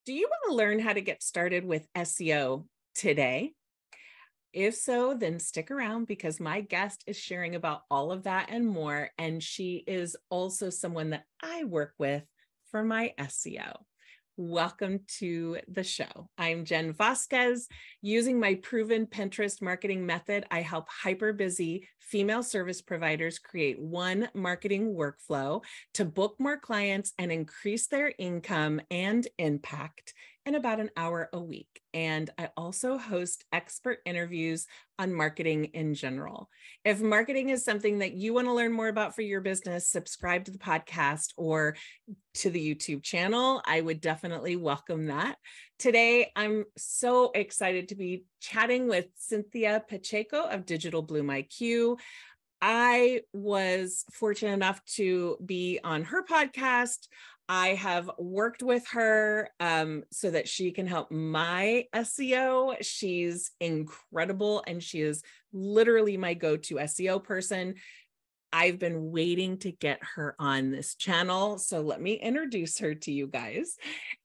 Do you want to learn how to get started with SEO today? If so, then stick around because my guest is sharing about all of that and more. And she is also someone that I work with for my SEO. Welcome to the show. I'm Jen Vasquez. Using my proven Pinterest marketing method, I help hyper busy female service providers create one marketing workflow to book more clients and increase their income and impact in about an hour a week. And I also host expert interviews on marketing in general. If marketing is something that you want to learn more about for your business, subscribe to the podcast or to the YouTube channel. I would definitely welcome that. Today, I'm so excited to be chatting with Cinthia Pacheco of Digital Bloom IQ. I was fortunate enough to be on her podcast. I have worked with her so that she can help my SEO. She's incredible, and she is literally my go-to SEO person. I've been waiting to get her on this channel, so let me introduce her to you guys.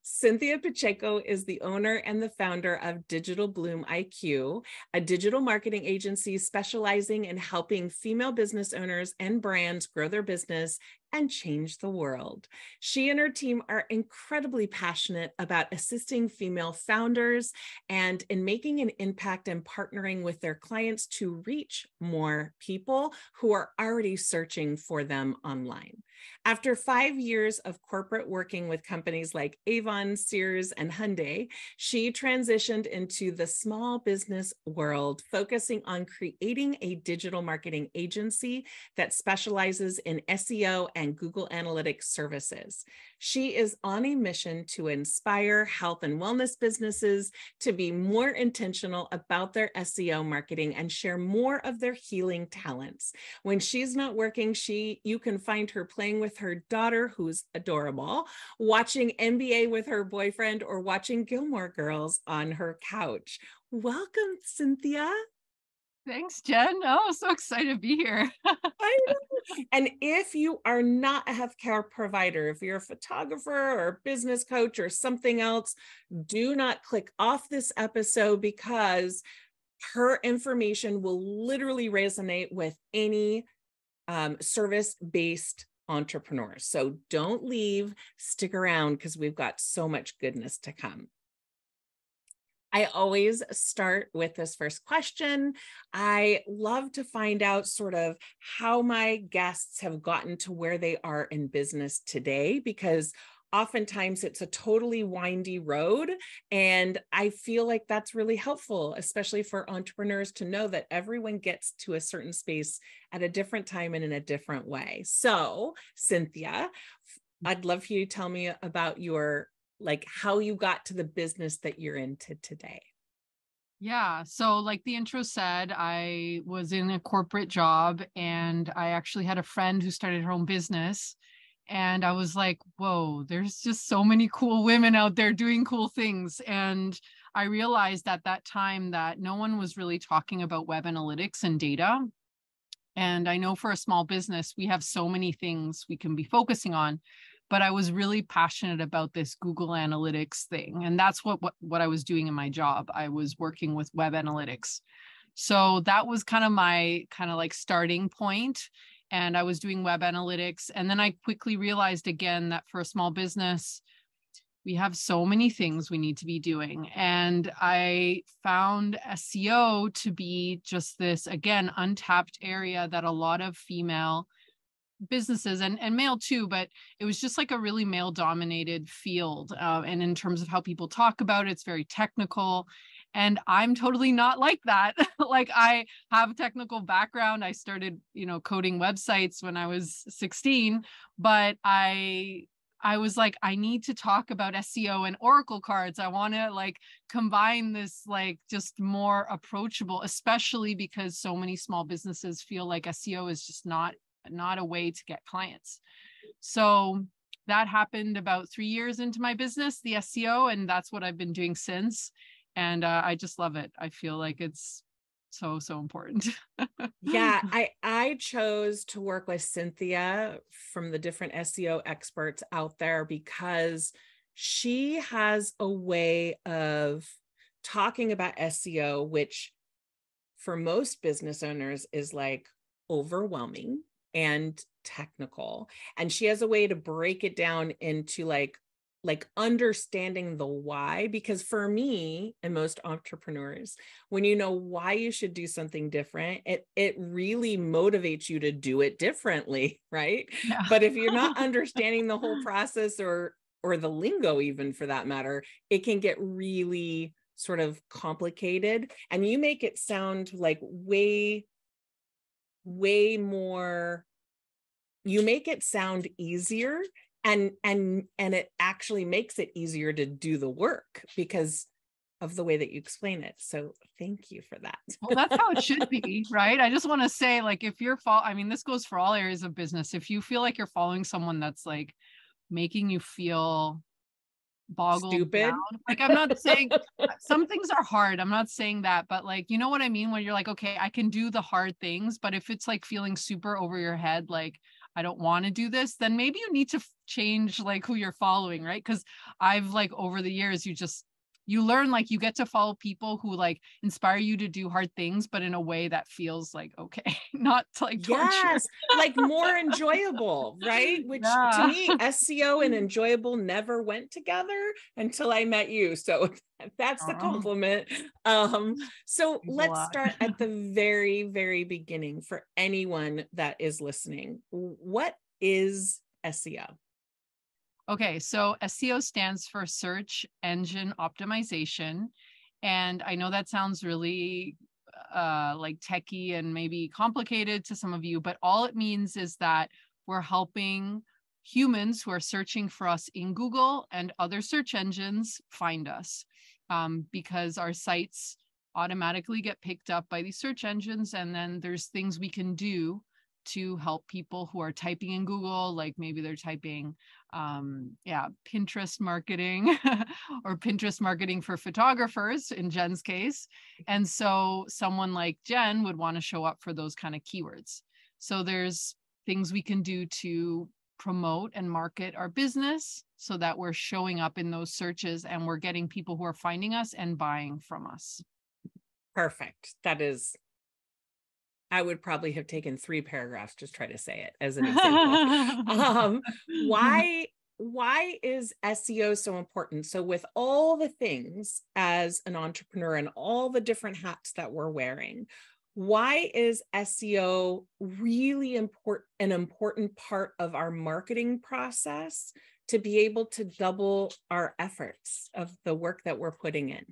Cinthia Pacheco is the owner and the founder of Digital Bloom IQ, a digital marketing agency specializing in helping female business owners and brands grow their business and change the world. She and her team are incredibly passionate about assisting female founders and in making an impact and partnering with their clients to reach more people who are already searching for them online. After 5 years of corporate working with companies like Avon, Sears, and Hyundai, she transitioned into the small business world, focusing on creating a digital marketing agency that specializes in SEO and Google Analytics services. She is on a mission to inspire health and wellness businesses to be more intentional about their SEO marketing and share more of their healing talents. When she's not working, you can find her playing with her daughter, who's adorable, watching NBA with her boyfriend, or watching Gilmore Girls on her couch. Welcome, Cinthia. Thanks, Jen. Oh, so excited to be here. I know. And if you are not a healthcare provider, if you're a photographer or a business coach or something else, do not click off this episode because her information will literally resonate with any service-based entrepreneurs. So don't leave, stick around because we've got so much goodness to come. I always start with this first question. I love to find out sort of how my guests have gotten to where they are in business today, because oftentimes it's a totally windy road. And I feel like that's really helpful, especially for entrepreneurs, to know that everyone gets to a certain space at a different time and in a different way. So, Cinthia, I'd love for you to tell me about how you got to the business that you're into today. Yeah. So like the intro said, I was in a corporate job and I actually had a friend who started her own business. And I was like, whoa, there's just so many cool women out there doing cool things. And I realized at that time that no one was really talking about web analytics and data. And I know for a small business, we have so many things we can be focusing on. But I was really passionate about this Google Analytics thing. And that's what I was doing in my job. I was working with web analytics. So that was kind of my starting point. And I was doing web analytics. And then I quickly realized again that for a small business, we have so many things we need to be doing. And I found SEO to be just this, again, untapped area that a lot of female businesses and male too, but it was just like a really male dominated field. And in terms of how people talk about it, it's very technical. And I'm totally not like that. Like I have a technical background. I started, coding websites when I was 16, but I was like, I need to talk about SEO and Oracle cards. I want to combine this, just more approachable, especially because so many small businesses feel like SEO is just not a way to get clients. So that happened about 3 years into my business, the SEO, and that's what I've been doing since. And I just love it. I feel like it's so important. Yeah, I chose to work with Cinthia from the different SEO experts out there because she has a way of talking about SEO, which for most business owners is like overwhelming and technical. And she has a way to break it down into like understanding the why, because for me and most entrepreneurs, when you know why you should do something different, it really motivates you to do it differently, right? Yeah. But if you're not understanding the whole process or the lingo, even for that matter, it can get really sort of complicated. And you make it sound like way more, you make it sound easier, and it actually makes it easier to do the work because of the way that you explain it. So thank you for that. Well, that's how it should be, right? I just want to say, like, if you're I mean, this goes for all areas of business. If you feel like you're following someone that's like making you feel boggled Stupid. down, like, I'm not saying some things are hard, I'm not saying that, but like, you know what I mean, when you're like, okay, I can do the hard things, but if it's like feeling super over your head, like I don't want to do this, then maybe you need to change like who you're following, right? Because I've like over the years, you learn, like, you get to follow people who like inspire you to do hard things, but in a way that feels like okay, not to like torture. Yes, like more enjoyable, right? Which to Yeah. me, SEO and enjoyable never went together until I met you. So that's the Oh, compliment. So thanks a let's lot. start at the very, very beginning for anyone that is listening. What is SEO? Okay, so SEO stands for search engine optimization. And I know that sounds really like techie and maybe complicated to some of you, but all it means is that we're helping humans who are searching for us in Google and other search engines find us, because our sites automatically get picked up by these search engines. And then there's things we can do to help people who are typing in Google, like maybe they're typing Pinterest marketing or Pinterest marketing for photographers in Jen's case. And so someone like Jen would want to show up for those kind of keywords. So there's things we can do to promote and market our business so that we're showing up in those searches and we're getting people who are finding us and buying from us. Perfect. That is, I would probably have taken 3 paragraphs just try to say it as an example. Why is SEO so important? So with all the things as an entrepreneur and all the different hats that we're wearing, why is SEO really an important part of our marketing process to be able to double our efforts of the work that we're putting in?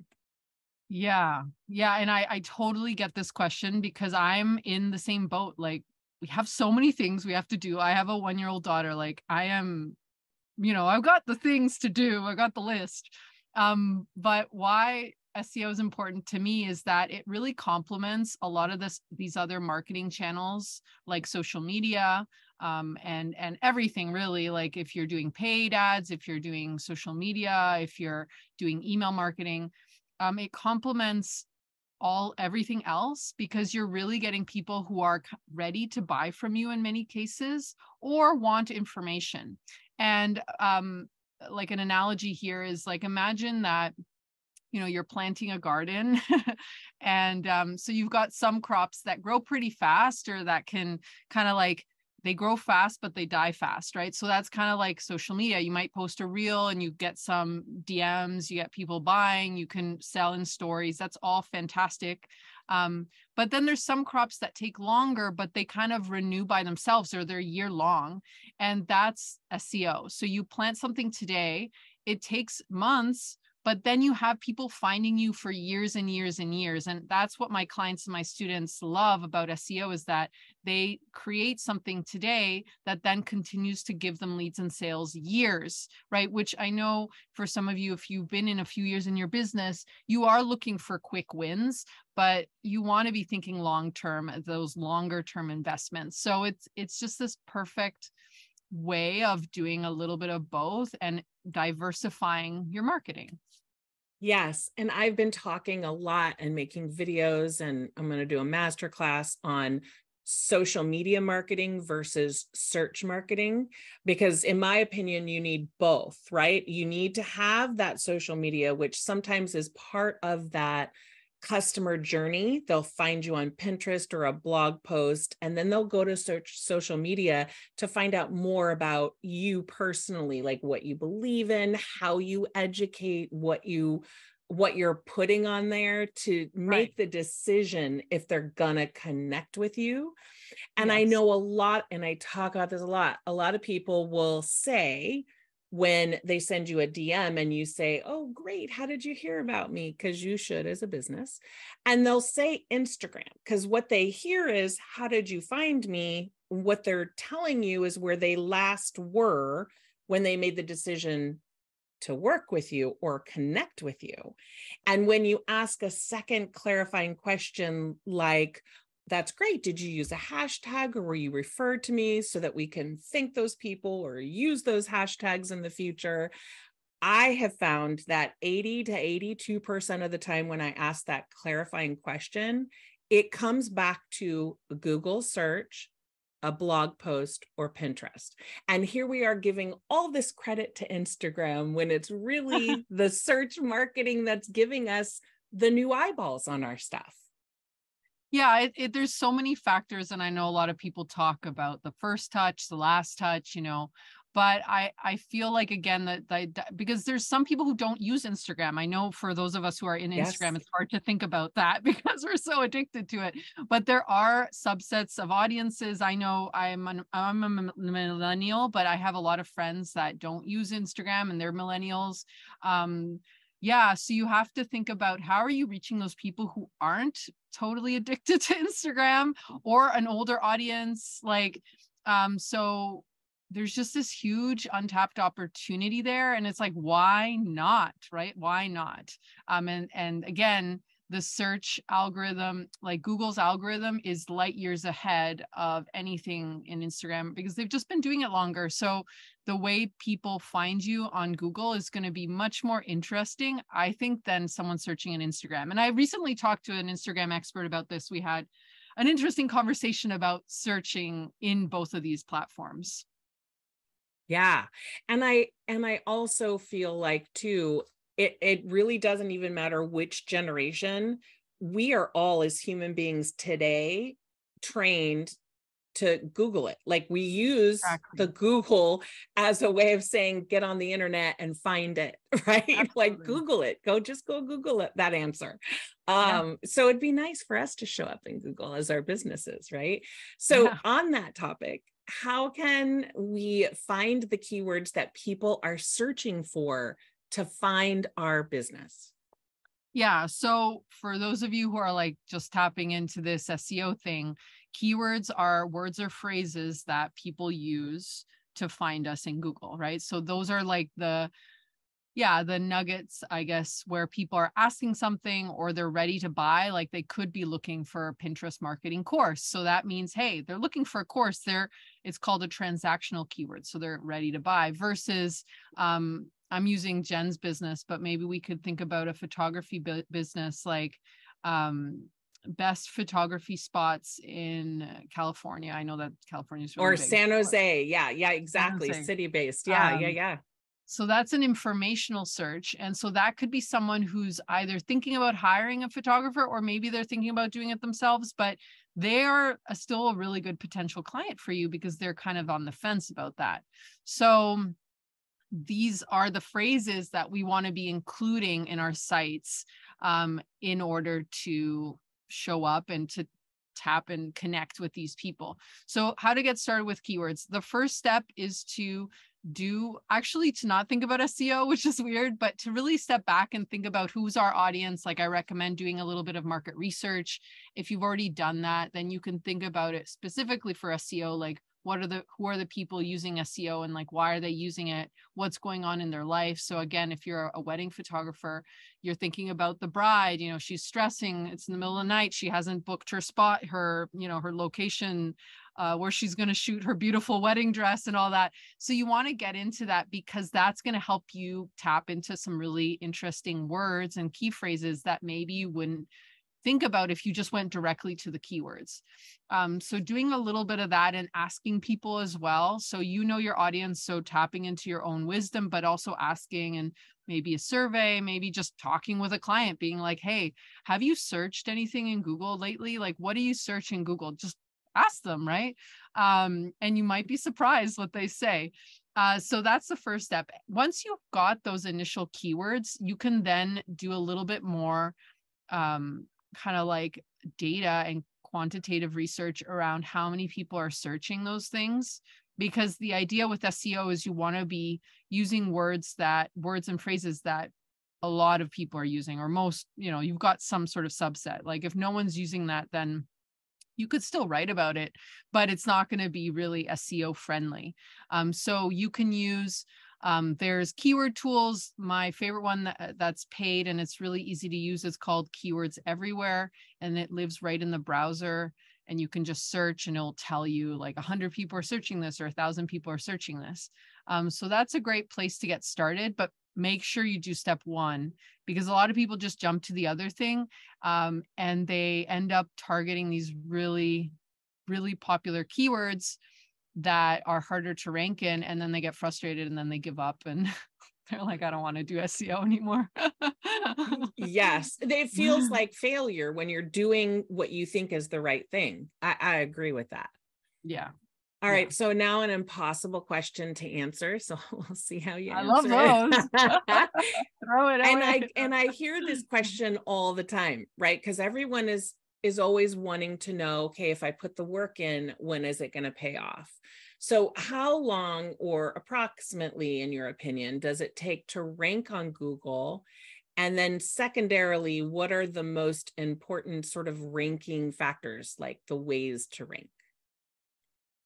Yeah. Yeah. And I totally get this question because I'm in the same boat. Like, we have so many things we have to do. I have a 1-year-old daughter. Like, I am, I've got the things to do. I got the list. But why SEO is important to me is that it really complements a lot of these other marketing channels like social media, and everything really. Like, if you're doing paid ads, if you're doing social media, if you're doing email marketing, it complements everything else, because you're really getting people who are ready to buy from you in many cases or want information. And like, an analogy here is like, imagine that you're planting a garden and so you've got some crops that grow pretty fast, or that can kind of like, they grow fast but they die fast, right? So that's kind of like social media. You might post a reel and you get some DMs, you get people buying, you can sell in stories. That's all fantastic. But then there's some crops that take longer, but they kind of renew by themselves, or they're year long. And that's SEO. So you plant something today, it takes months, but then you have people finding you for years and years and years. And that's what my clients and my students love about SEO, is that they create something today that then continues to give them leads and sales years, right? Which I know for some of you, if you've been in a few years in your business, you are looking for quick wins, but you want to be thinking long-term, those longer term investments. So it's just this perfect way of doing a little bit of both and diversifying your marketing. Yes. And I've been talking a lot and making videos, and I'm going to do a masterclass on social media marketing versus search marketing, because in my opinion, you need both, right? You need to have that social media, which sometimes is part of that customer journey. They'll find you on Pinterest or a blog post, and then they'll go to search social media to find out more about you personally, like what you believe in, how you educate, what you're putting on there to make the decision if they're gonna connect with you. And I know a lot, and I talk about this a lot of people will say, when they send you a DM and you say, oh, great, how did you hear about me? Because you should as a business. And they'll say Instagram, because what they hear is, how did you find me? What they're telling you is where they last were when they made the decision to work with you or connect with you. And when you ask a second clarifying question, like, that's great, did you use a hashtag or were you referred to me, so that we can thank those people or use those hashtags in the future? I have found that 80 to 82% of the time when I ask that clarifying question, it comes back to a Google search, a blog post, or Pinterest. And here we are giving all this credit to Instagram when it's really the search marketing that's giving us the new eyeballs on our stuff. Yeah, there's so many factors, and I know a lot of people talk about the first touch, the last touch, but I feel like, again, that because there's some people who don't use Instagram. I know for those of us who are in Instagram, it's hard to think about that because we're so addicted to it. But there are subsets of audiences. I know I'm a millennial, but I have a lot of friends that don't use Instagram, and they're millennials. Yeah, so you have to think about, how are you reaching those people who aren't totally addicted to Instagram, or an older audience? So there's just this huge untapped opportunity there. And it's like, why not? Right? Why not? And again, the search algorithm, like Google's algorithm, is light years ahead of anything in Instagram because they've just been doing it longer. So the way people find you on Google is going to be much more interesting, I think, than someone searching on Instagram. And I recently talked to an Instagram expert about this. We had an interesting conversation about searching in both of these platforms. Yeah. And I also feel like too, it really doesn't even matter which generation. We are all, as human beings today, trained to Google it. Like, we use the Google as a way of saying, get on the internet and find it, right? Absolutely. Like, Google it, just go Google it, that answer. So it'd be nice for us to show up in Google as our businesses, right? So on that topic, how can we find the keywords that people are searching for to find our business? Yeah. So for those of you who are like just tapping into this SEO thing, keywords are words or phrases that people use to find us in Google, right? So those are like the nuggets, I guess, where people are asking something or they're ready to buy. Like, they could be looking for a Pinterest marketing course. So that means, hey, they're looking for a course. It's called a transactional keyword. So they're ready to buy, versus I'm using Jen's business, but maybe we could think about a photography business, like best photography spots in California. I know that California is really or big. San Jose. Yeah, exactly. City-based. Yeah. So that's an informational search. And so that could be someone who's either thinking about hiring a photographer, or maybe they're thinking about doing it themselves, but they are still a really good potential client for you because they're kind of on the fence about that. So these are the phrases that we want to be including in our sites in order to show up and to tap and connect with these people. So how to get started with keywords. The first step is to not think about SEO, which is weird, but to really step back and think about who's our audience. Like, I recommend doing a little bit of market research. If you've already done that, then you can think about it specifically for SEO, like who are the people using SEO, and like, why are they using it? What's going on in their life? So again, if you're a wedding photographer, you're thinking about the bride, she's stressing, it's in the middle of the night, she hasn't booked her spot, her location, where she's going to shoot her beautiful wedding dress and all that. So you want to get into that because that's going to help you tap into some really interesting words and key phrases that maybe you wouldn't think about if you just went directly to the keywords. So doing a little bit of that and asking people as well. So you know your audience, so tapping into your own wisdom, but also asking, and maybe a survey, maybe just talking with a client, being like, hey, have you searched anything in Google lately? Like, what do you search in Google? Just ask them, right? And you might be surprised what they say. So that's the first step. Once you've got those initial keywords, you can then do a little bit more kind of like data and quantitative research around how many people are searching those things. Because the idea with SEO is you want to be using words and phrases that a lot of people are using, or most, you've got some sort of subset. Like if no one's using that, then you could still write about it, but it's not going to be really SEO friendly. So you can use, there's keyword tools. My favorite one that's paid and it's really easy to use is called Keywords Everywhere, and it lives right in the browser. And you can just search and it'll tell you like 100 people are searching this or 1,000 people are searching this. So that's a great place to get started, but make sure you do step one, because a lot of people just jump to the other thing, and they end up targeting these really, really popular keywords that are harder to rank in. And then they get frustrated and then they give up and they're like, I don't want to do SEO anymore. Yes, it feels like failure when you're doing what you think is the right thing. I agree with that. Yeah. All right. So now an impossible question to answer. So we'll see how you answer. I love those. Throw it away. And I hear this question all the time, right? Because everyone is always wanting to know, okay, if I put the work in, when is it going to pay off? So how long, or approximately, in your opinion, does it take to rank on Google? And then secondarily, what are the most important sort of ranking factors, like the ways to rank?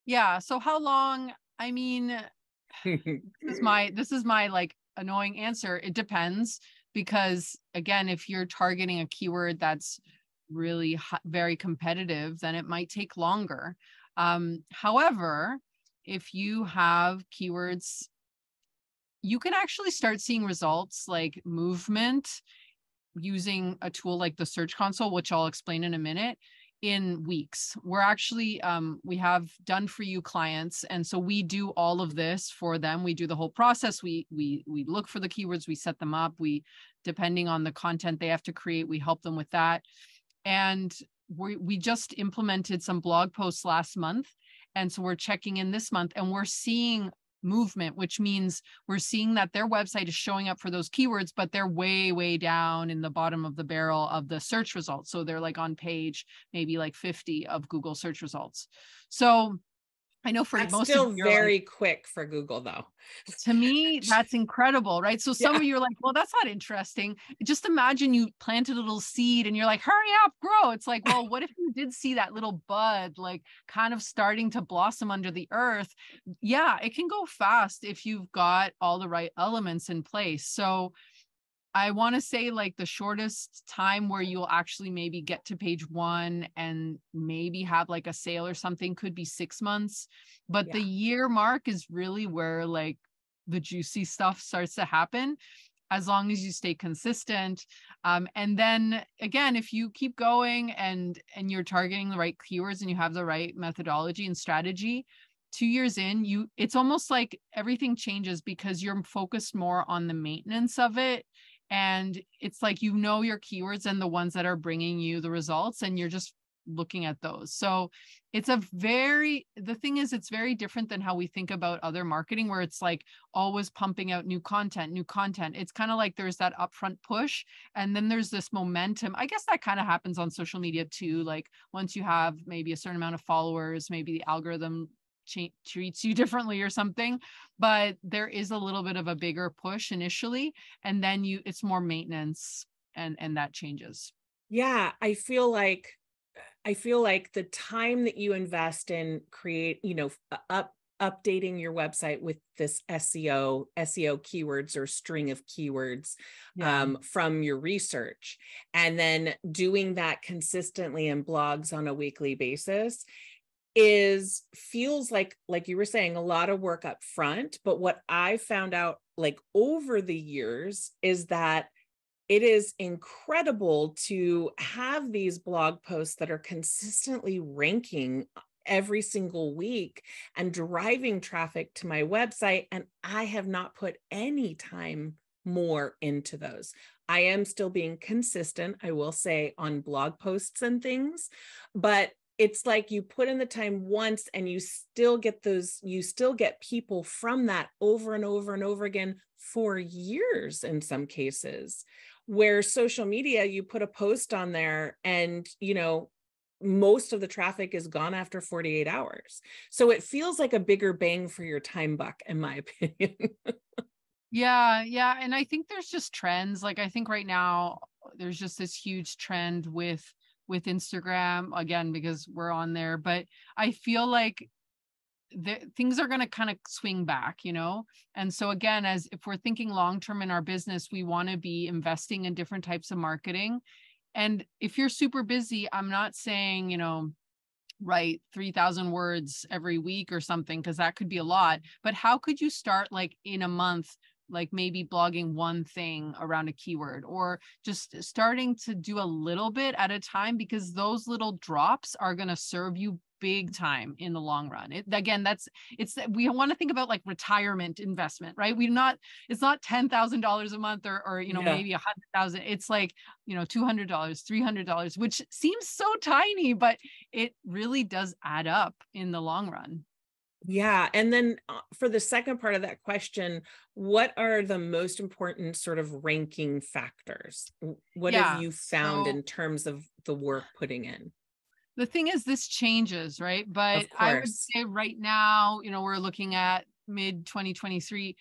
Yeah. So how long? I mean, this is my like annoying answer. It depends, because again, if you're targeting a keyword that's really very competitive, then it might take longer. However, if you have keywords, you can actually start seeing results like movement using a tool like the Search Console, which I'll explain in a minute, in weeks. We're actually, we have done for you clients. And so we do all of this for them. We do the whole process. We look for the keywords, we set them up. Depending on the content they have to create, we help them with that. And we just implemented some blog posts last month. And so we're checking in this month and we're seeing movement, which means we're seeing that their website is showing up for those keywords, but they're way, way down in the bottom of the barrel of the search results. So they're like on page maybe like 50 of Google search results. So I know for that's most still of you, very quick for Google, though. To me, that's incredible, right? So some of you are like, well, that's not interesting. Just imagine you planted a little seed and you're like, hurry up, grow. It's like, well, what if you did see that little bud, like kind of starting to blossom under the earth? Yeah, it can go fast if you've got all the right elements in place. So I want to say like the shortest time where you'll actually maybe get to page 1 and maybe have like a sale or something could be 6 months. But the year mark is really where like the juicy stuff starts to happen, as long as you stay consistent. And then again, if you keep going and you're targeting the right keywords and you have the right methodology and strategy, 2 years in, it's almost like everything changes because you're focused more on the maintenance of it. And it's like, your keywords and the ones that are bringing you the results, and you're just looking at those. So it's the thing is, it's very different than how we think about other marketing, where it's like always pumping out new content. It's kind of like there's that upfront push, and then there's this momentum. I guess that kind of happens on social media too. Like once you have maybe a certain amount of followers, maybe the algorithm treats you differently or something, but there is a little bit of a bigger push initially, and then it's more maintenance, and that changes. Yeah, I feel like the time that you invest in updating your website with this SEO keywords or string of keywords from your research, and then doing that consistently in blogs on a weekly basis feels like you were saying, a lot of work up front. But what I found out like over the years is that it is incredible to have these blog posts that are consistently ranking every single week and driving traffic to my website. And I have not put any time more into those. I am still being consistent, I will say, on blog posts and things, but it's like you put in the time once and you still get people from that over and over and over again for years in some cases. Where social media, you put a post on there and, most of the traffic is gone after 48 hours. So it feels like a bigger bang for your time buck, in my opinion. Yeah. Yeah. And I think there's just trends. Like, I think right now there's just this huge trend with Instagram, again, because we're on there, but I feel like things are going to kind of swing back, And so again, as if we're thinking long-term in our business, we want to be investing in different types of marketing. And if you're super busy, I'm not saying, write 3,000 words every week or something, because that could be a lot. But how could you start, like, in a month, like maybe blogging one thing around a keyword, or just starting to do a little bit at a time, because those little drops are going to serve you big time in the long run. We want to think about like retirement investment, right? It's not $10,000 a month or maybe 100,000. It's like, $200, $300, which seems so tiny, but it really does add up in the long run. Yeah. And then for the second part of that question, what are the most important sort of ranking factors? What have you found in terms of the work putting in? The thing is, this changes, right? But I would say right now, we're looking at mid 2023.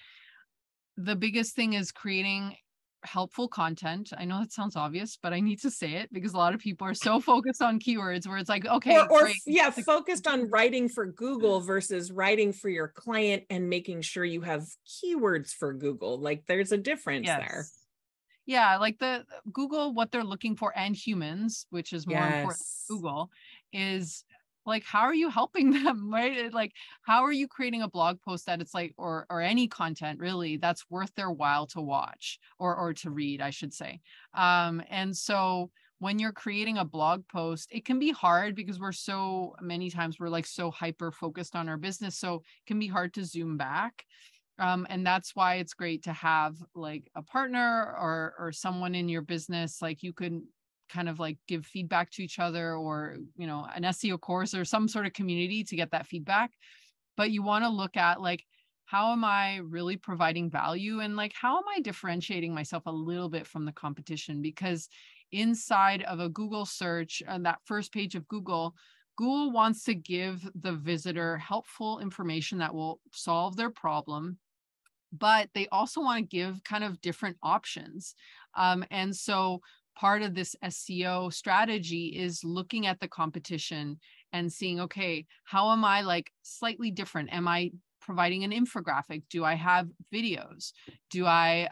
The biggest thing is creating helpful content. I know that sounds obvious, but I need to say it because a lot of people are so focused on keywords where it's like, okay, focused on writing for Google versus writing for your client and making sure you have keywords for Google. Like, there's a difference there. Yeah, like the Google, what they're looking for, and humans, which is more important than Google, is like, how are you helping them, right? Like, how are you creating a blog post that it's like, or any content really that's worth their while to watch or to read, I should say. And so when you're creating a blog post, it can be hard because we're like so hyper focused on our business. So it can be hard to zoom back. And that's why it's great to have like a partner or someone in your business. Like, you can kind of like give feedback to each other, or, an SEO course or some sort of community to get that feedback. But you want to look at like, how am I really providing value? And like, how am I differentiating myself a little bit from the competition? Because inside of a Google search, on that first page of Google wants to give the visitor helpful information that will solve their problem, but they also want to give kind of different options. And so part of this SEO strategy is looking at the competition and seeing, okay, how am I like slightly different? Am I providing an infographic? Do I have videos? Do I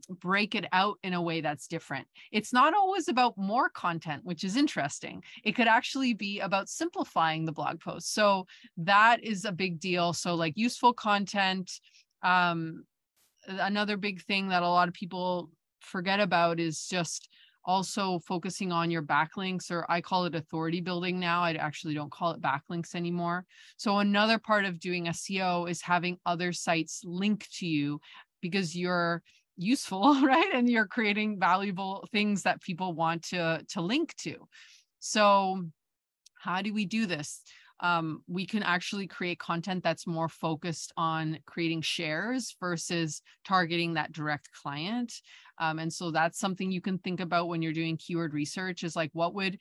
break it out in a way that's different? It's not always about more content, which is interesting. It could actually be about simplifying the blog post. So that is a big deal. So like useful content. Another big thing that a lot of people forget about is just also focusing on your backlinks, or I call it authority building now. I actually don't call it backlinks anymore. So another part of doing SEO is having other sites link to you because you're useful, right? And you're creating valuable things that people want to link to. So how do we do this? We can actually create content that's more focused on creating shares versus targeting that direct client. And so that's something you can think about when you're doing keyword research, is like, what would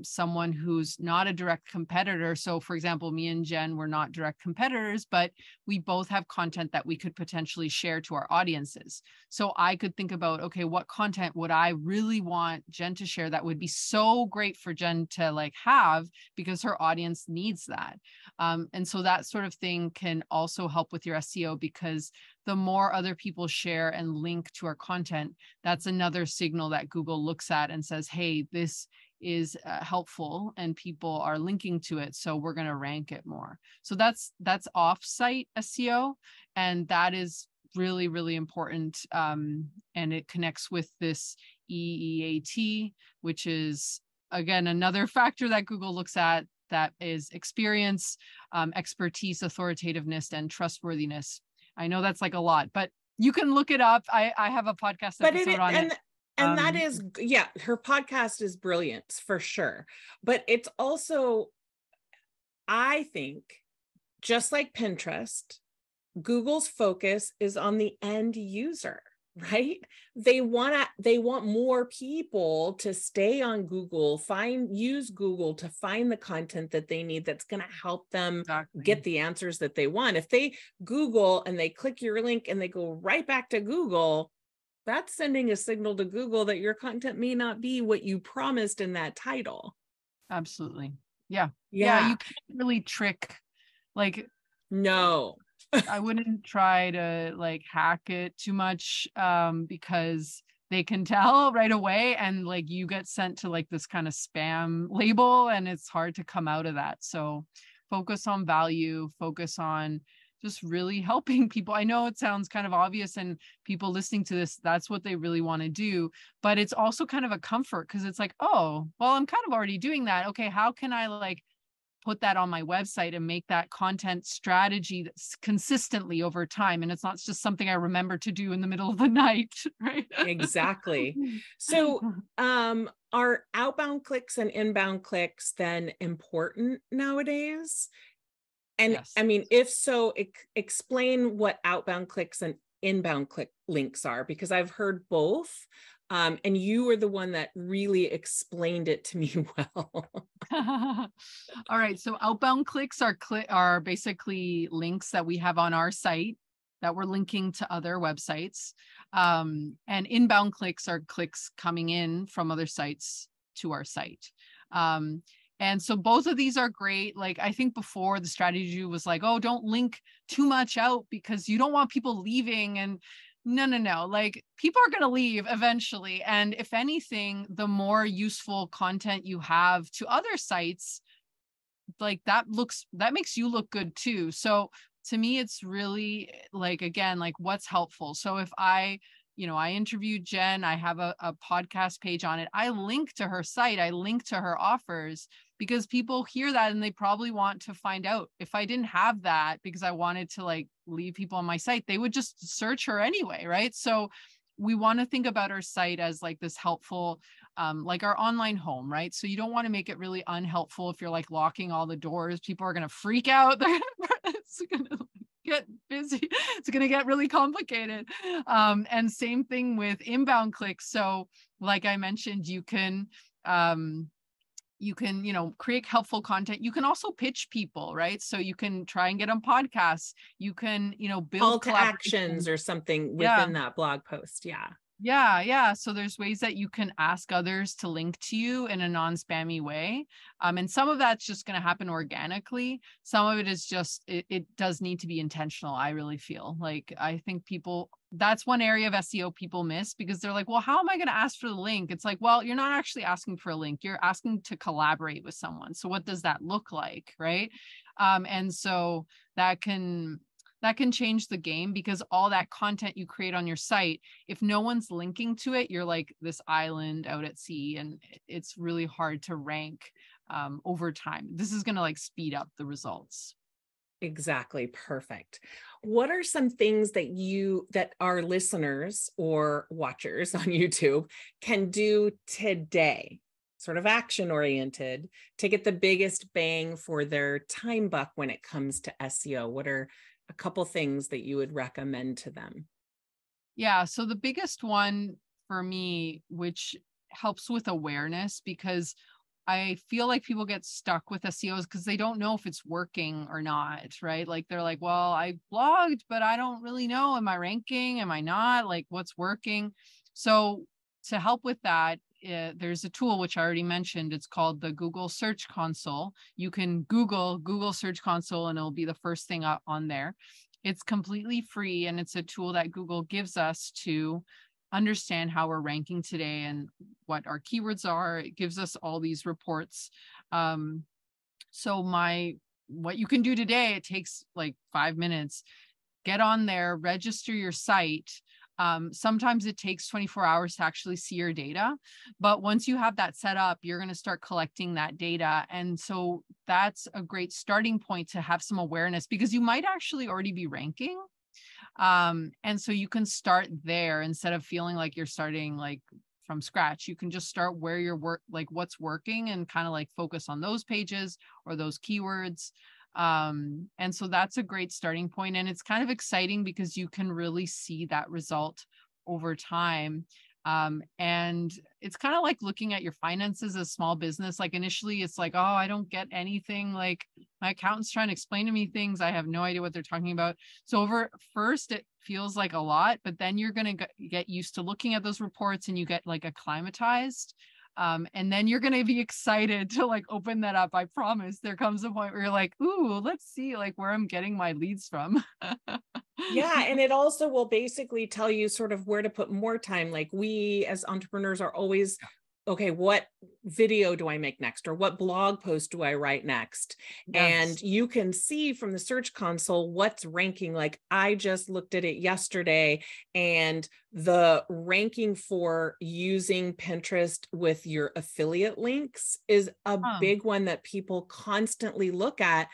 someone who's not a direct competitor. So for example, me and Jen, we're not direct competitors, but we both have content that we could potentially share to our audiences. So I could think about, okay, what content would I really want Jen to share that would be so great for Jen to like have, because her audience needs that. And so that sort of thing can also help with your SEO, because the more other people share and link to our content, that's another signal that Google looks at and says, hey, this is helpful and people are linking to it, so we're going to rank it more. So that's off-site SEO, and that is really, really important. And it connects with this EEAT, which is, again, another factor that Google looks at, that is experience, expertise, authoritativeness, and trustworthiness. I know that's like a lot, but you can look it up. I have a podcast episode on it. And that is, yeah, her podcast is brilliant for sure. But it's also, I think, just like Pinterest, Google's focus is on the end user, right? They want more people to stay on Google, use Google to find the content that they need that's going to help them get the answers that they want. If they Google and they click your link and they go right back to Google, that's sending a signal to Google that your content may not be what you promised in that title. Absolutely. Yeah. You can't really trick, like, no. I wouldn't try to like hack it too much, because they can tell right away, and like you get sent to like this kind of spam label, and it's hard to come out of that. So focus on value, focus on just really helping people. I know it sounds kind of obvious, and people listening to this, that's what they really want to do, but it's also kind of a comfort, because it's like, oh, well, I'm kind of already doing that. Okay, how can I like put that on my website and make that content strategy that's consistently over time? And it's not just something I remember to do in the middle of the night, right? Exactly. So are outbound clicks and inbound clicks then important nowadays? And yes. I mean, if so, explain what outbound clicks and inbound click links are, because I've heard both. And you were the one that really explained it to me well. All right. So outbound clicks are basically links that we have on our site that we're linking to other websites. And inbound clicks are clicks coming in from other sites to our site. And so both of these are great. Like, I think before the strategy was like, oh, don't link too much out because you don't want people leaving. And no. Like, people are going to leave eventually. And if anything, the more useful content you have to other sites, like that makes you look good too. So to me, it's really like, again, like what's helpful. So if I interviewed Jen, I have a podcast page on it. I link to her site. I link to her offers, because people hear that and they probably want to find out. If I didn't have that because I wanted to like leave people on my site, they would just search her anyway, right? So we want to think about our site as like this helpful, like our online home, right? So you don't want to make it really unhelpful. If you're like locking all the doors, people are going to freak out. It's going to get busy. It's going to get really complicated. And same thing with inbound clicks. So like I mentioned, you can create helpful content. You can also pitch people, right? So you can try and get on podcasts. You can, build call to actions or something within that blog post. Yeah. So there's ways that you can ask others to link to you in a non-spammy way. And some of that's just going to happen organically. Some of it is just, it does need to be intentional. I really feel like, I think that's one area of SEO people miss, because they're like, well, how am I going to ask for the link? It's like, well, you're not actually asking for a link. You're asking to collaborate with someone. So what does that look like? Right. And so that can change the game, because all that content you create on your site, if no one's linking to it, you're like this island out at sea, and it's really hard to rank over time. This is going to like speed up the results. Exactly. Perfect. What are some things that our listeners or watchers on YouTube can do today, sort of action oriented, to get the biggest bang for their time buck when it comes to SEO? What are a couple things that you would recommend to them? Yeah. So the biggest one for me, which helps with awareness, because I feel like people get stuck with SEOs because they don't know if it's working or not, right? Like they're like, well, I blogged, but I don't really know. Am I ranking? Am I not? Like, what's working? So to help with that, there's a tool which I already mentioned. It's called the Google Search Console. You can Google Search Console and it'll be the first thing up on there. It's completely free, and it's a tool that Google gives us to understand how we're ranking today and what our keywords are. It gives us all these reports. So what you can do today, it takes like 5 minutes. get on there, register your site. Sometimes it takes 24 hours to actually see your data. But once you have that set up, you're going to start collecting that data. And so that's a great starting point to have some awareness, because you might actually already be ranking. And so you can start there instead of feeling like you're starting like from scratch. You can just start where your work, like what's working, and kind of like focus on those pages or those keywords. And so that's a great starting point. And it's kind of exciting because you can really see that result over time. And it's kind of like looking at your finances as small business. Like initially it's like, oh, I don't get anything. Like my accountant's trying to explain to me things. I have no idea what they're talking about. So over first, it feels like a lot, but then you're going to get used to looking at those reports, and you get like acclimatized. And then you're going to be excited to like open that up. I promise there comes a point where you're like, ooh, let's see like where I'm getting my leads from. Yeah. And it also will basically tell you sort of where to put more time. Like we as entrepreneurs are always, okay, what video do I make next? Or what blog post do I write next? Yes. And you can see from the search console what's ranking. Like I just looked at it yesterday, and the ranking for using Pinterest with your affiliate links is a big one that people constantly look at.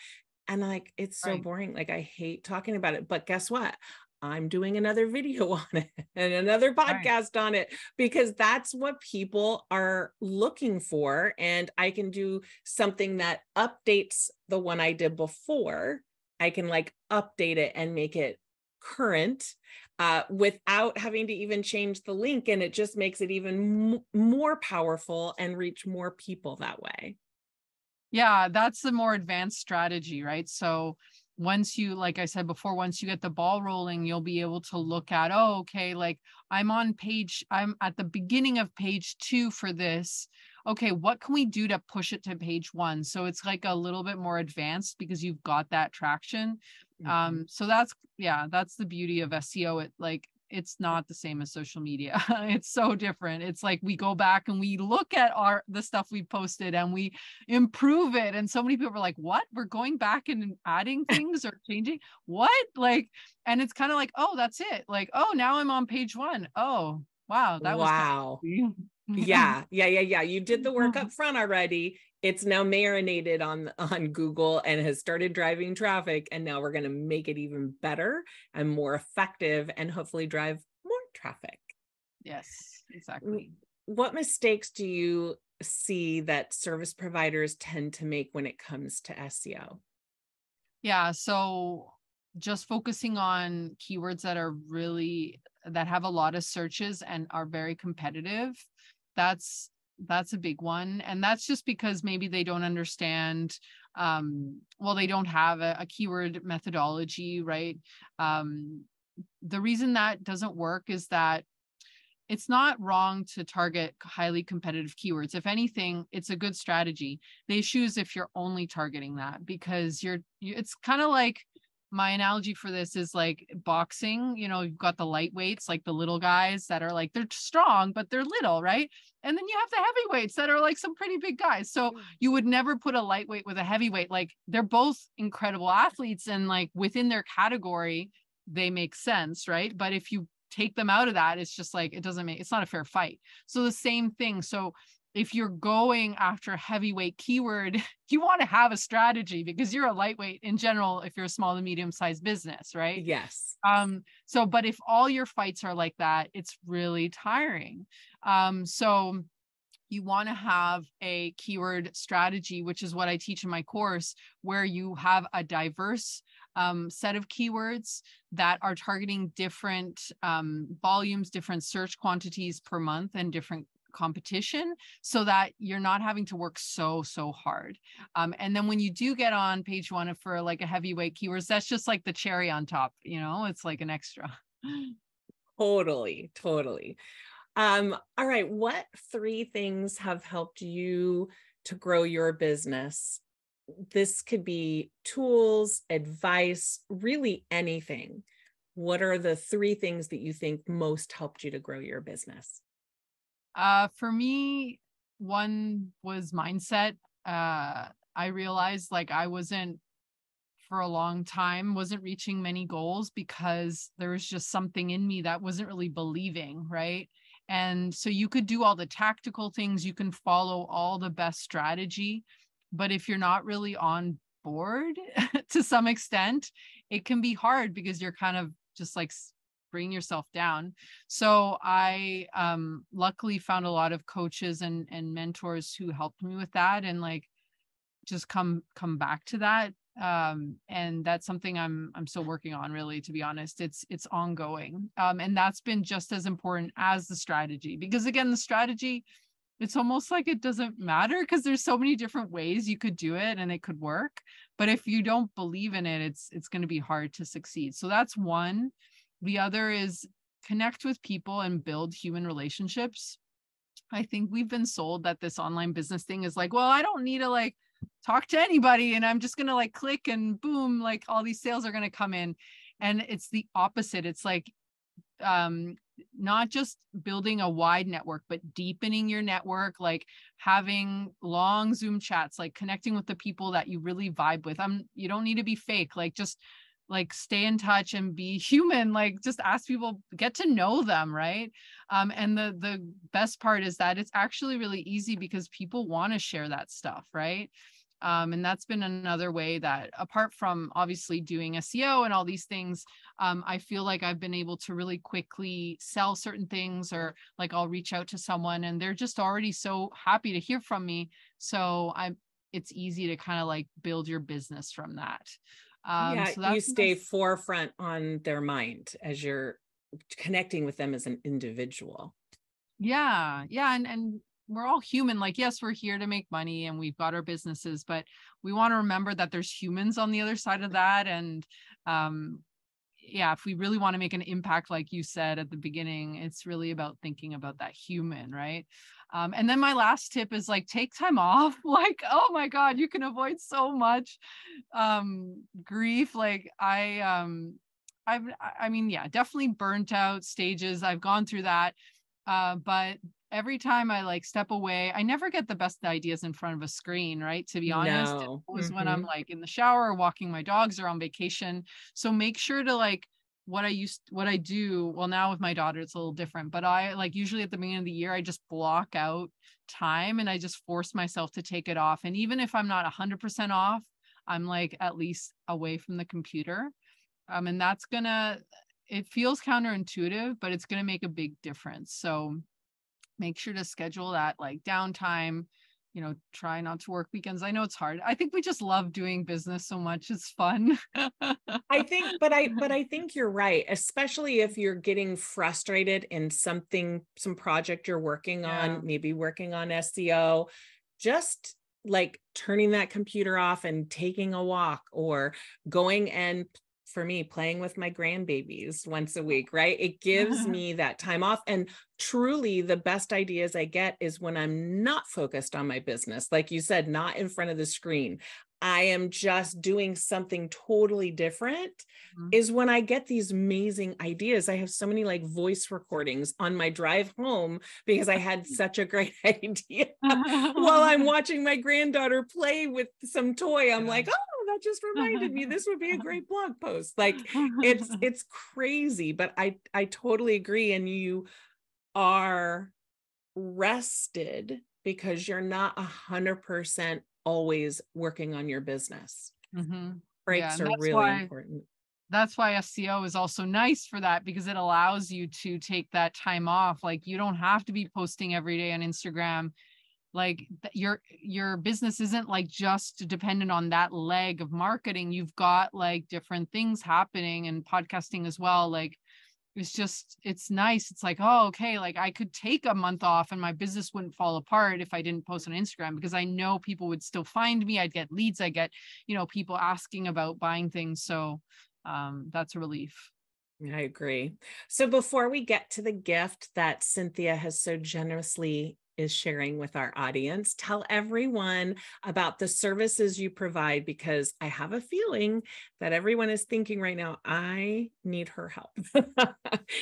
And like, it's so Right. boring. Like I hate talking about it, but guess what? I'm doing another video on it and another podcast on it, because that's what people are looking for. And I can do something that updates the one I did before. I can like update it and make it current without having to even change the link. And it just makes it even more powerful and reach more people that way. Yeah, that's the more advanced strategy, right? So once you, like I said before, once you get the ball rolling, you'll be able to look at, oh, okay, like I'm at the beginning of page 2 for this. Okay, what can we do to push it to page 1? So it's like a little bit more advanced because you've got that traction. So that's the beauty of SEO. It's not the same as social media. It's so different. It's like we go back and we look at the stuff we posted and we improve it. And so many people are like, what? We're going back and adding things or changing what? Like, and it's kind of like, oh, that's it. Like, oh, now I'm on page 1. Oh, wow. That was kind Wow. of Yeah. You did the work up front already. It's now marinated on Google and has started driving traffic. And now we're going to make it even better and more effective and hopefully drive more traffic. Yes, exactly. What mistakes do you see that service providers tend to make when it comes to SEO? Yeah. So just focusing on keywords that have a lot of searches and are very competitive. That's a big one. And that's just because maybe they don't understand, they don't have a keyword methodology, right? The reason that doesn't work is that it's not wrong to target highly competitive keywords. If anything, it's a good strategy. The issue is if you're only targeting that, because it's kind of like, my analogy for this is like boxing. You've got the lightweights, like the little guys that are like, they're strong, but they're little, right? And then you have the heavyweights that are like some pretty big guys. So you would never put a lightweight with a heavyweight. Like they're both incredible athletes, and like within their category, they make sense, right? But if you take them out of that, it's just like, it's not a fair fight. So the same thing. So if you're going after a heavyweight keyword, you want to have a strategy, because you're a lightweight in general if you're a small to medium sized business, right? Yes. But if all your fights are like that, it's really tiring. So you want to have a keyword strategy, which is what I teach in my course, where you have a diverse set of keywords that are targeting different volumes, different search quantities per month, and different competition, so that you're not having to work so hard. And then when you do get on page 1 for like a heavyweight keywords, that's just like the cherry on top, it's like an extra. Totally. All right. What 3 things have helped you to grow your business? This could be tools, advice, really anything. What are the 3 things that you think most helped you to grow your business? For me, one was mindset. I realized like I wasn't for a long time, wasn't reaching many goals because there was just something in me that wasn't really believing, right? And so you could do all the tactical things, you can follow all the best strategy, but if you're not really on board to some extent, it can be hard because you're kind of just like bring yourself down. So I luckily found a lot of coaches and mentors who helped me with that, and like just come back to that. And that's something I'm still working on, really, to be honest. It's ongoing. And that's been just as important as the strategy, because again, the strategy, it's almost like it doesn't matter because there's so many different ways you could do it and it could work. But if you don't believe in it, it's going to be hard to succeed. So that's one. The other is connect with people and build human relationships. I think we've been sold that this online business thing is like, well, I don't need to like talk to anybody and I'm just going to like click and boom, like all these sales are going to come in. And it's the opposite. It's like, not just building a wide network, but deepening your network, like having long Zoom chats, like connecting with the people that you really vibe with. You don't need to be fake, like just like stay in touch and be human, like just ask people, get to know them, right? And the best part is that it's actually really easy because people want to share that stuff, right? And that's been another way that, apart from obviously doing SEO and all these things, I feel like I've been able to really quickly sell certain things, or like I'll reach out to someone and they're just already so happy to hear from me. So it's easy to kind of like build your business from that. Yeah, So you that's stay forefront on their mind as you're connecting with them as an individual. Yeah. And we're all human. Like, yes, we're here to make money and we've got our businesses, but we want to remember that there's humans on the other side of that. And yeah, if we really want to make an impact, like you said at the beginning, it's really about thinking about that human, right? And then my last tip is like, take time off. Like, oh my God, you can avoid so much grief. Like I mean, yeah, definitely burnt out stages. I've gone through that. But every time I like step away, I never get the best ideas in front of a screen, right? To be honest, it No. was when I'm like in the shower or walking my dogs or on vacation. So make sure to like what I do. Well, now with my daughter, it's a little different, but I like usually at the beginning of the year, I just block out time and I just force myself to take it off. And even if I'm not 100% off, I'm like at least away from the computer. And it feels counterintuitive, but it's going to make a big difference. So make sure to schedule that like downtime, try not to work weekends. I know it's hard. I think we just love doing business so much. It's fun. I think you're right, especially if you're getting frustrated in some project you're working on, maybe working on SEO, just like turning that computer off and taking a walk, or going and, for me, playing with my grandbabies once a week, right? It gives me that time off. And truly the best ideas I get is when I'm not focused on my business. Like you said, not in front of the screen. I am just doing something totally different, is when I get these amazing ideas. I have so many like voice recordings on my drive home because I had such a great idea while I'm watching my granddaughter play with some toy. I'm like, oh, that just reminded me this would be a great blog post. Like it's crazy, but I totally agree. And you are rested because you're not 100% always working on your business. Breaks are really important. That's why SEO is also nice for that, because it allows you to take that time off. Like you don't have to be posting every day on Instagram. Like your business isn't like just dependent on that leg of marketing. You've got like different things happening, and podcasting as well. Like it's nice. It's like, oh, okay, like I could take a month off and my business wouldn't fall apart if I didn't post on Instagram, because I know people would still find me. I'd get leads. I get, people asking about buying things. So that's a relief. I agree. So before we get to the gift that Cinthia has so generously is sharing with our audience, tell everyone about the services you provide, because I have a feeling that everyone is thinking right now, I need her help.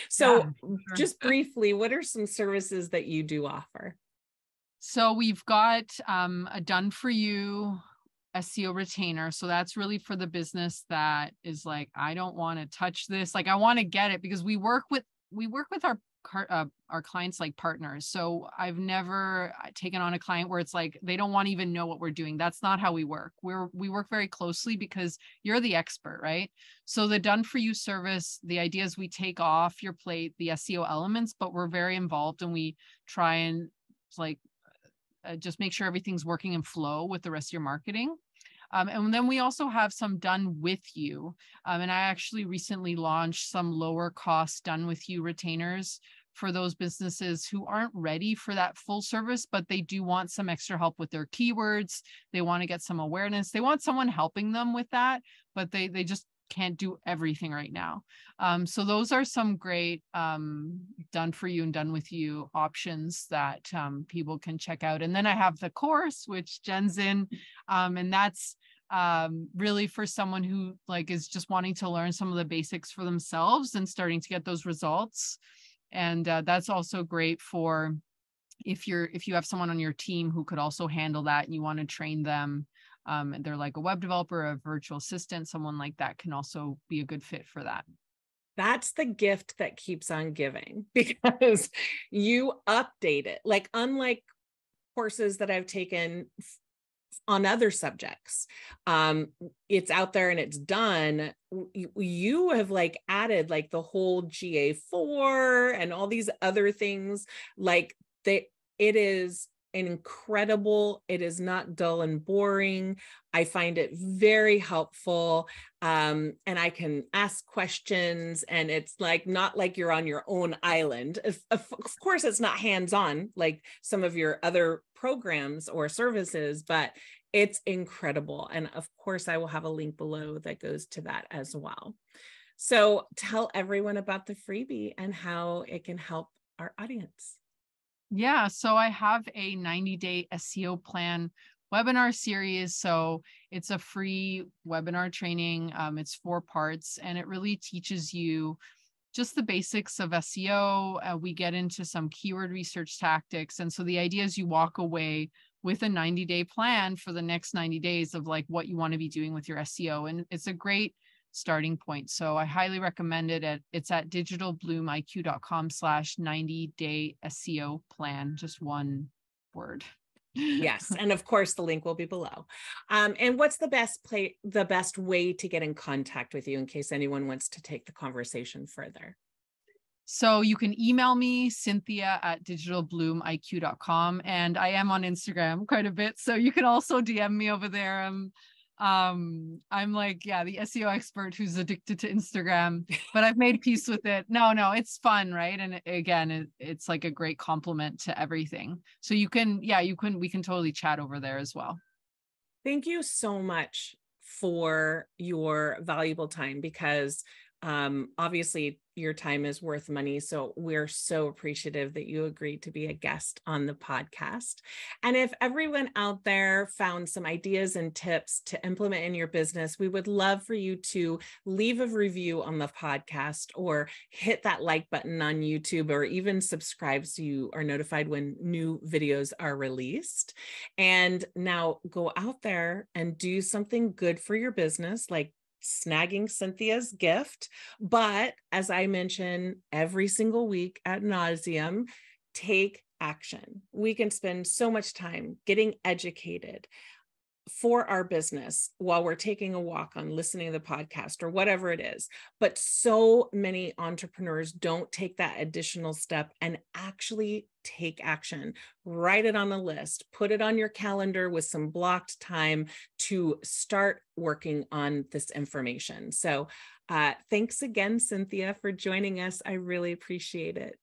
So just briefly, what are some services that you do offer? So we've got a done for you SEO retainer. So that's really for the business that is like, I don't want to touch this. Like, I want to get it, because we work with our clients like partners. So I've never taken on a client where it's like they don't want to even know what we're doing. That's not how we work. We work very closely because you're the expert, right? So the done for you service, the idea is we take off your plate the SEO elements, but we're very involved, and we try and like just make sure everything's working in flow with the rest of your marketing. And then we also have some done with you. And I actually recently launched some lower cost done with you retainers for those businesses who aren't ready for that full service, but they do want some extra help with their keywords. They want to get some awareness. They want someone helping them with that, but they just can't do everything right now. So those are some great done for you and done with you options that people can check out. And then I have the course, which Jen's in, and that's really for someone who like is just wanting to learn some of the basics for themselves and starting to get those results. And that's also great for if you have someone on your team who could also handle that and you want to train them. And they're like a web developer, a virtual assistant, someone like that can also be a good fit for that. That's the gift that keeps on giving, because you update it. Like, unlike courses that I've taken on other subjects, it's out there and it's done. You have like added like the whole GA4 and all these other things. Like, it is incredible. It is not dull and boring. I find it very helpful. And I can ask questions, and it's like not like you're on your own island. Of course, it's not hands-on like some of your other programs or services, but it's incredible. And of course, I will have a link below that goes to that as well. So tell everyone about the freebie and how it can help our audience. Yeah, so I have a 90-day SEO plan webinar series. So it's a free webinar training. It's 4 parts, and it really teaches you just the basics of SEO. We get into some keyword research tactics. And so the idea is you walk away with a 90-day plan for the next 90 days of like what you want to be doing with your SEO. And it's a great starting point. So I highly recommend it. It's at digitalbloomiq.com/90-day SEO plan, just one word. Yes. And of course, the link will be below. And what's the best way to get in contact with you in case anyone wants to take the conversation further? So you can email me, Cinthia@digitalbloomiq.com. And I am on Instagram quite a bit. So you can also DM me over there. I'm like, yeah, the SEO expert who's addicted to Instagram, but I've made peace with it. No, it's fun, right? And again, it's like a great complement to everything. So we can totally chat over there as well. Thank you so much for your valuable time, because obviously your time is worth money. So we're so appreciative that you agreed to be a guest on the podcast. And if everyone out there found some ideas and tips to implement in your business, we would love for you to leave a review on the podcast, or hit that like button on YouTube, or even subscribe so you are notified when new videos are released. And now go out there and do something good for your business, like snagging Cynthia's gift. But as I mention every single week ad nauseum, take action. We can spend so much time getting educated for our business while we're taking a walk, on listening to the podcast, or whatever it is. But so many entrepreneurs don't take that additional step and actually take action. Write it on a list, put it on your calendar with some blocked time to start working on this information. So thanks again, Cinthia, for joining us. I really appreciate it.